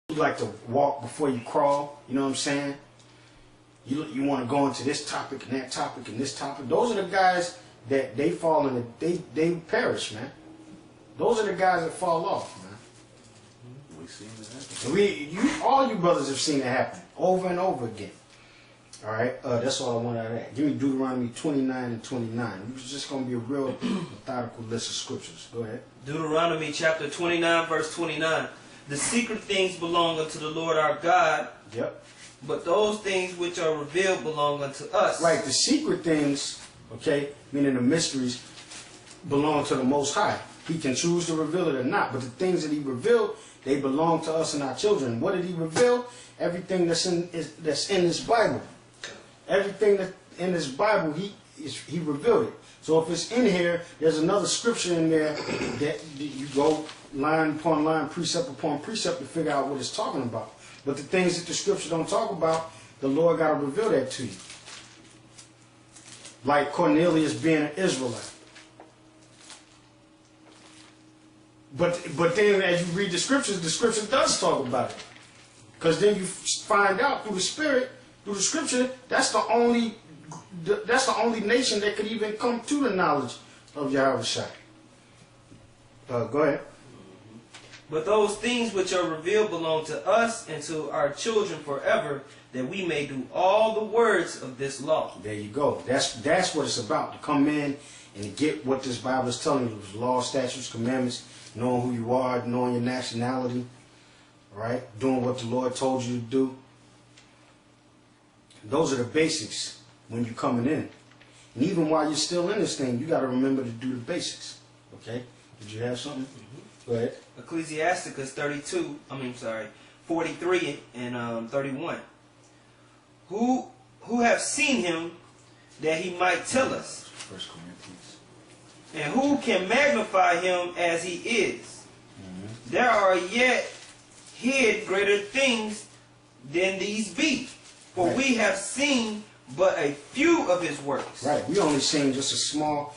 You like to walk before you crawl, you know what I'm saying? You want to go into this topic and that topic and this topic. Those are the guys that they fall in, they perish, man. Those are the guys that fall off, man. We've seen it happen. All you brothers have seen it happen over and over again. All right, that's all I want out of that. Give me Deuteronomy 29 and 29. It's just going to be a real methodical list of scriptures. Go ahead. Deuteronomy chapter 29, verse 29. The secret things belong unto the Lord our God. Yep. But those things which are revealed belong unto us. Right, the secret things, okay, meaning the mysteries, belong to the Most High. He can choose to reveal it or not, but the things that He revealed, they belong to us and our children. What did He reveal? Everything that's in this Bible. Everything that's in this Bible, He revealed it. So if it's in here, there's another scripture in there that you go line upon line, precept upon precept to figure out what it's talking about. But the things that the scripture don't talk about, the Lord got to reveal that to you. Like Cornelius being an Israelite. But then as you read the scripture does talk about it. Because then you find out through the Spirit, through the scripture, that's the only nation that could even come to the knowledge of Yahweh Shai. Go ahead. But those things which are revealed belong to us and to our children forever, that we may do all the words of this law. There you go. That's what it's about. To come in and to get what this Bible is telling you. Law, statutes, commandments, knowing who you are, knowing your nationality, right? Doing what the Lord told you to do. Those are the basics when you're coming in. And even while you're still in this thing, you got to remember to do the basics. Okay? Did you have something? Go ahead. Ecclesiasticus 43 and 31. Who have seen him that he might tell us? 1 Corinthians. And who can magnify him as he is? There are yet hid greater things than these be. For we have seen but a few of his works. Right. We only seen just a small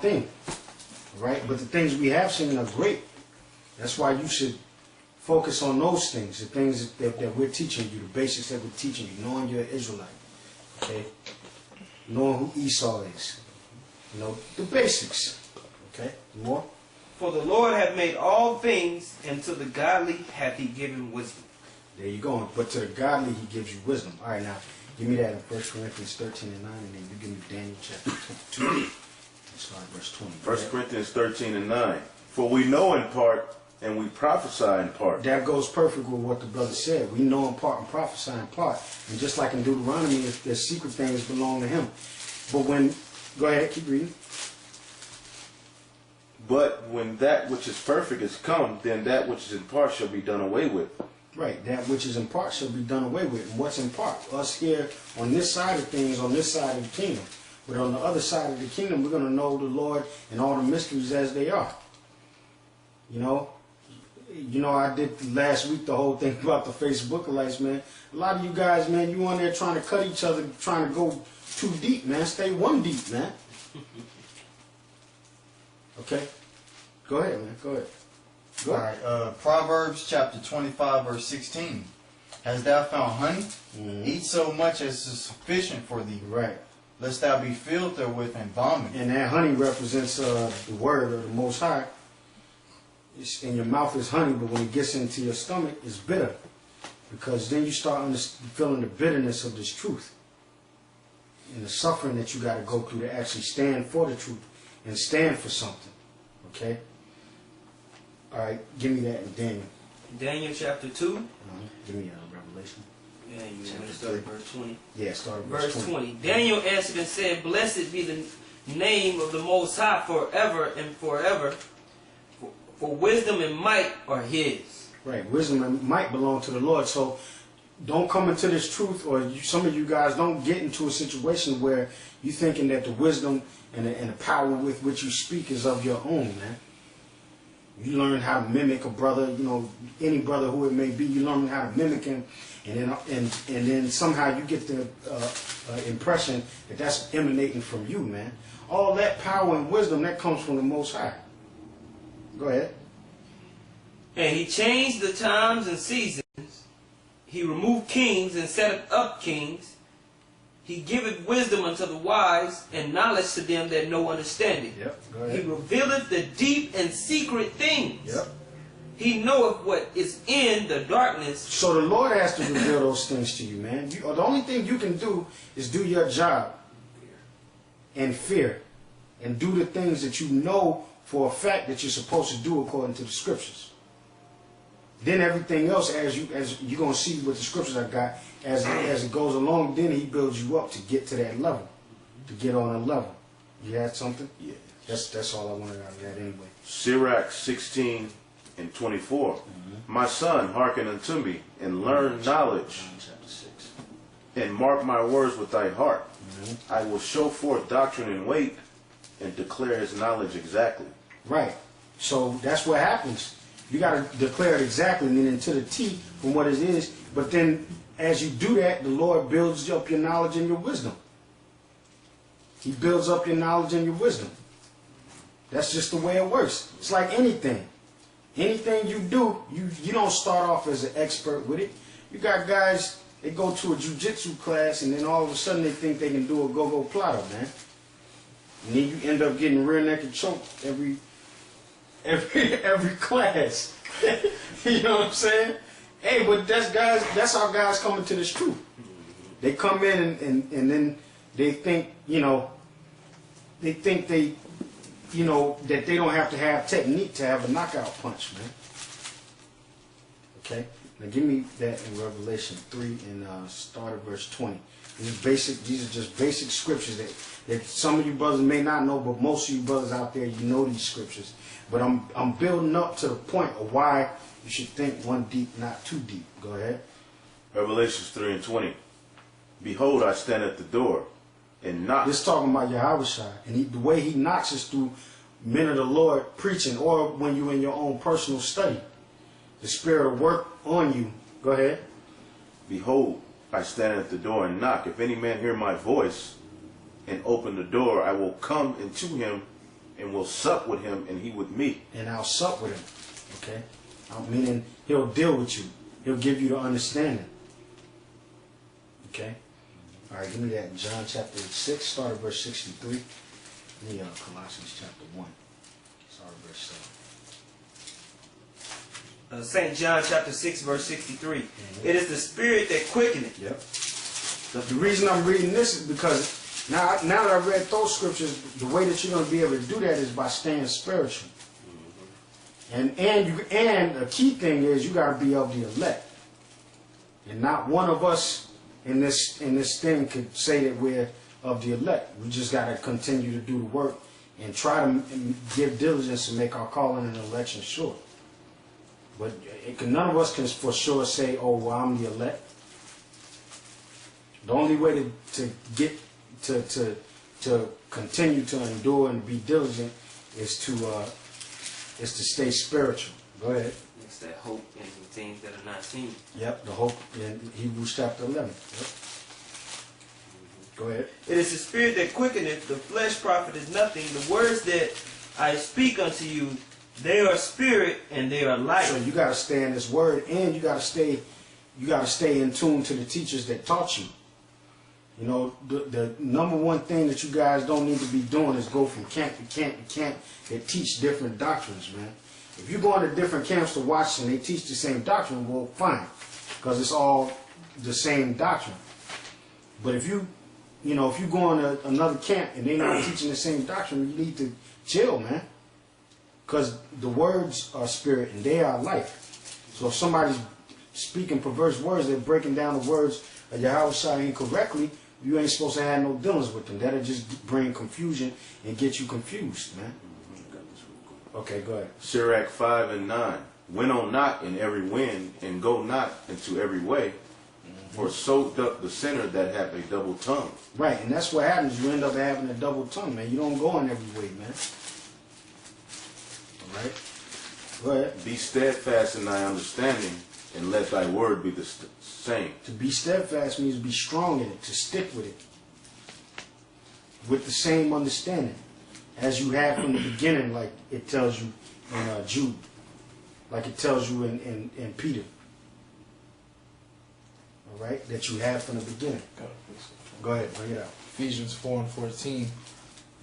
thing. Right? But the things we have seen are great. That's why you should focus on those things, the things that we're teaching you, the basics that we're teaching you, knowing you're an Israelite. Okay? Knowing who Esau is. You know, the basics. Okay? More? For the Lord hath made all things, and to the godly hath he given wisdom. There you go. But to the godly he gives you wisdom. All right, now, give me that in 1 Corinthians 13 and 9, and then you give me Daniel chapter 2. Start verse 20. 1 Corinthians 13 and 9. For we know in part, and we prophesy in part. That goes perfect with what the brother said. We know in part and prophesy in part. And just like in Deuteronomy, the secret things belong to him. But when, go ahead, keep reading. But when that which is perfect is come, then that which is in part shall be done away with. Right, that which is in part shall be done away with. And what's in part? Us here on this side of things, on this side of the kingdom. But on the other side of the kingdom, we're going to know the Lord and all the mysteries as they are. You know, I did last week the whole thing about the Facebookalites, man. A lot of you guys, man, you on there trying to cut each other, trying to go too deep, man. Stay one deep, man. Okay? Go ahead, man. Go ahead. All right, Proverbs chapter 25, verse 16. Hast thou found honey? Eat so much as is sufficient for thee. Right. Lest thou be filled therewith and vomit. And that honey represents the word of the Most High. It's in your mouth is honey, but when it gets into your stomach, it's bitter. Because then you start feeling the bitterness of this truth. And the suffering that you got to go through to actually stand for the truth and stand for something. Okay? All right, give me that in Daniel. Daniel chapter 2. Give me Revelation. Yeah, you want to start at verse 20? Yeah, start at verse 20. Daniel answered and said, Blessed be the name of the Most High forever and forever, for wisdom and might are his. Right, wisdom and might belong to the Lord. So don't come into this truth, or some of you guys don't get into a situation where you're thinking that the wisdom and the power with which you speak is of your own, man. You learn how to mimic a brother, you know, any brother who it may be. You learn how to mimic him, and then somehow you get the impression that that's emanating from you, man. All that power and wisdom that comes from the Most High. Go ahead. And he changed the times and seasons. He removed kings and set up kings. He giveth wisdom unto the wise and knowledge to them that know understanding. Yep. Go He ahead. revealeth the deep and secret things. Yep. He knoweth what is in the darkness. So the Lord has to reveal those things to you, man. The only thing you can do is do your job and fear, and do the things that you know for a fact that you're supposed to do according to the scriptures. Then everything else, as you're gonna see with the scriptures I got, as it goes along, then He builds you up to get to that level, to get on a level. You had something? Yeah. That's all I wanted out of that anyway. Sirach 16 and 24. My son, hearken unto me, and learn knowledge, John chapter 6. and mark my words with thy heart. I will show forth doctrine and weight, and declare his knowledge exactly. Right. So that's what happens. You got to declare it exactly and then into the T from what it is. But then as you do that, the Lord builds up your knowledge and your wisdom. He builds up your knowledge and your wisdom. That's just the way it works. It's like anything. Anything you do, you don't start off as an expert with it. You got guys, they go to a jiu-jitsu class and then all of a sudden they think they can do a go-go platter, man. And then you end up getting rear naked choked every class. You know what I'm saying? Hey, but that's how guys come into this truth. They come in and then they think, that they don't have to have technique to have a knockout punch, man. Okay? Now give me that in Revelation 3 and start at verse 20. These are just basic scriptures that some of you brothers may not know, but most of you brothers out there, you know these scriptures. But I'm building up to the point of why you should think one deep, not too deep. Go ahead. Revelations 3 and 20. Behold, I stand at the door and knock. This talking about Yahushua, and the way He knocks is through men of the Lord preaching, or when you're in your own personal study. The Spirit will work on you. Go ahead. Behold, I stand at the door and knock. If any man hear my voice and open the door, I will come into him and will sup with him and he with me. And I'll sup with Him. Okay? Meaning He'll deal with you. He'll give you the understanding. Okay? All right, give me that. John chapter 6, start at verse 63. Give me Colossians chapter 1. Start at verse 7. St. John chapter 6 verse 63. It is the Spirit that quickeneth. Yep. The reason I'm reading this is because now that I've read those scriptures, the way that you're going to be able to do that is by staying spiritual. And a key thing is you got to be of the elect. And not one of us in this thing could say that we're of the elect. We just got to continue to do the work and try to give diligence and make our calling and election sure. But none of us can for sure say, "Oh, well, I'm the elect." The only way to get to continue to endure and be diligent is to stay spiritual. Go ahead. It's that hope in things that are not seen. Yep, the hope in Hebrews chapter 11. Yep. Go ahead. It is the Spirit that quickeneth, the flesh profiteth nothing. The words that I speak unto you, they are spirit and they are life. So you got to stay in this word, and you got to stay in tune to the teachers that taught you. You know, the number one thing that you guys don't need to be doing is go from camp to camp to camp that teach different doctrines, man. If you go into different camps to watch and they teach the same doctrine, well, fine, because it's all the same doctrine. But if you go into another camp and they're not teaching the same doctrine, you need to chill, man. Because the words are spirit and they are life. So if somebody's speaking perverse words, they're breaking down the words of Yahushua incorrectly, you ain't supposed to have no dealings with them. That'll just bring confusion and get you confused, man. Okay, go ahead. Sirach 5 and 9. Winnow not in every wind, and go not into every way, for so doth the sinner that hath a double tongue. Right, and that's what happens. You end up having a double tongue, man. You don't go in every way, man. All right? Go ahead. Be steadfast in thy understanding, and let thy word be the same. To be steadfast means to be strong in it, to stick with it. With the same understanding as you had from the beginning, like it tells you in Jude. like it tells you in Peter. All right, that you had from the beginning. Go ahead, bring it out. Ephesians 4:14.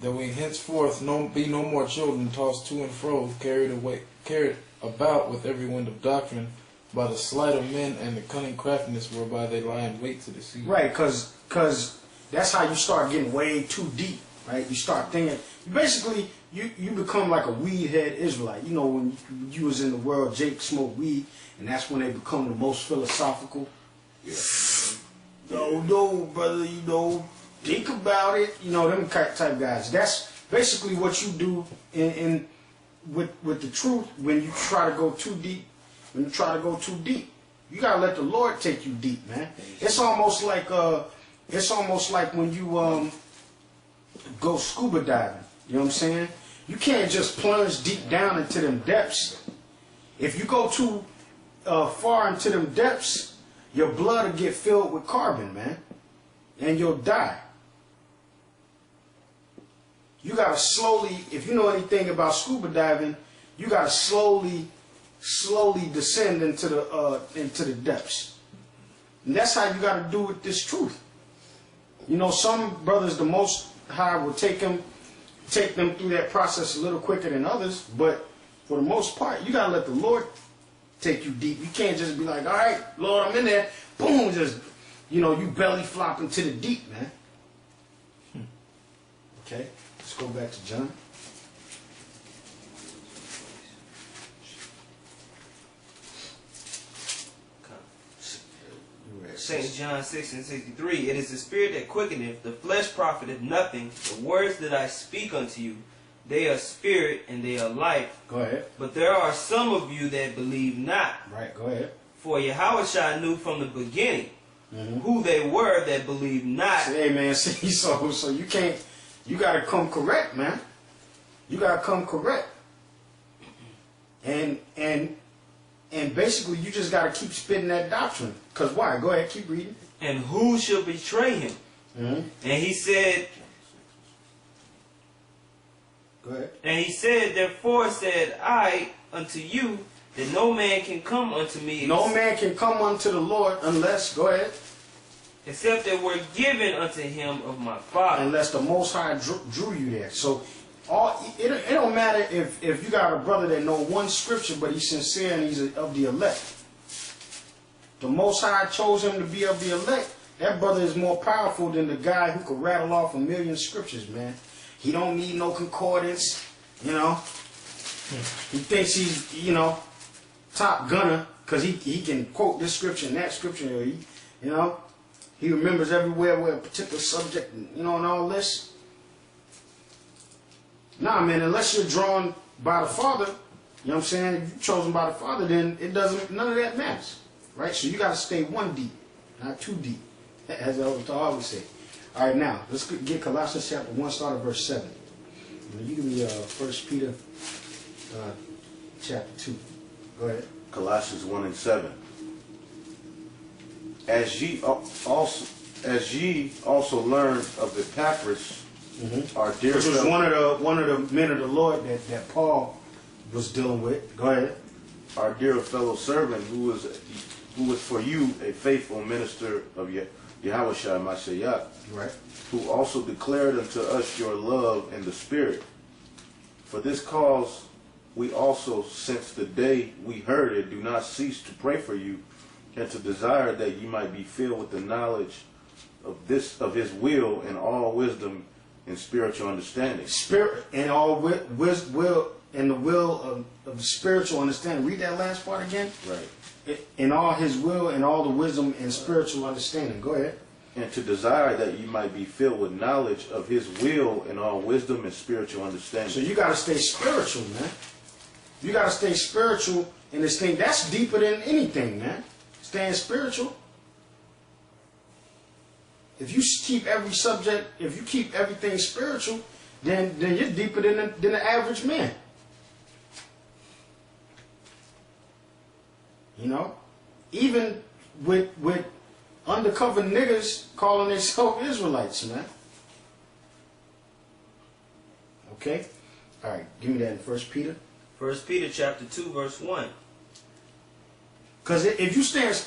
That we henceforth be no more children tossed to and fro, carried about with every wind of doctrine, by the sleight of men and the cunning craftiness whereby they lie in wait to deceive. Right, because that's how you start getting way too deep, right? You start thinking, basically, you become like a weed head Israelite. You know, when you was in the world, Jake smoked weed, and that's when they become the most philosophical. Yeah. No, brother, you know, think about it. You know, them type guys. That's basically what you do with the truth when you try to go too deep. When you try to go too deep, you gotta let the Lord take you deep, man. It's almost like when you go scuba diving. You know what I'm saying? You can't just plunge deep down into them depths. If you go too far into them depths, your blood will get filled with carbon, man, and you'll die. You gotta slowly, if you know anything about scuba diving, you gotta slowly descend into the depths. And that's how you gotta do with this truth. You know, some brothers, the Most High will take them through that process a little quicker than others, but for the most part, you gotta let the Lord take you deep. You can't just be like, all right, Lord, I'm in there, boom, just, you know, you belly flop into the deep, man. Okay, let's go back to John. St. John 6:63. It is the Spirit that quickeneth, the flesh profiteth nothing. The words that I speak unto you, they are spirit and they are life. Go ahead. But there are some of you that believe not. Right, go ahead. For Yahushua knew from the beginning who they were that believed not. Hey, man, see, so you can't, you gotta come correct, man. You gotta come correct. And basically, you just gotta keep spitting that doctrine. Cause why? Go ahead, keep reading. And who shall betray him? And he said, Go ahead. and he said, therefore said I unto you, that no man can come unto me. No man can come unto the Lord unless, go ahead. Except that were given unto him of my Father. Unless the Most High drew you there. So it don't matter if you got a brother that know one scripture, but he's sincere and he's of the elect. The Most High chose him to be of the elect. That brother is more powerful than the guy who could rattle off a million scriptures, man. He don't need no concordance, you know. He thinks he's, you know, top gunner because he can quote this scripture and that scripture. Or you know, he remembers everywhere where a particular subject, you know, and all this. Nah, man, unless you're drawn by the Father, you know what I'm saying? If you're chosen by the Father, then it doesn't, none of that matters. Right? So you got to stay one deep, not too deep, as I always say. All right, now, let's get Colossians chapter 1, start at verse 7. And you give me 1 Peter chapter 2. Go ahead. Colossians 1:7. As ye also learned of Epaphras, our dear This was fellow, one of the men of the Lord that Paul was dealing with. Go ahead. our dear fellow servant, who was for you a faithful minister of Yahushua Mashiach, Right. who also declared unto us your love in the Spirit. For this cause we also, since the day we heard it, do not cease to pray for you, and to desire that ye might be filled with the knowledge of his will and all wisdom and spiritual understanding. Spirit and all will and the will of spiritual understanding. Read that last part again. Right. In all his will and all the wisdom and spiritual understanding. Go ahead. And to desire that ye might be filled with knowledge of his will and all wisdom and spiritual understanding. So you got to stay spiritual, man. You got to stay spiritual in this thing. That's deeper than anything, man. Staying spiritual. If you keep every subject, if you keep everything spiritual, then you're deeper than the average man. You know, even with undercover niggas calling themselves Israelites, man. Okay, all right. Give me that in 1 Peter. 1 Peter chapter 2 verse 1. Because if you stand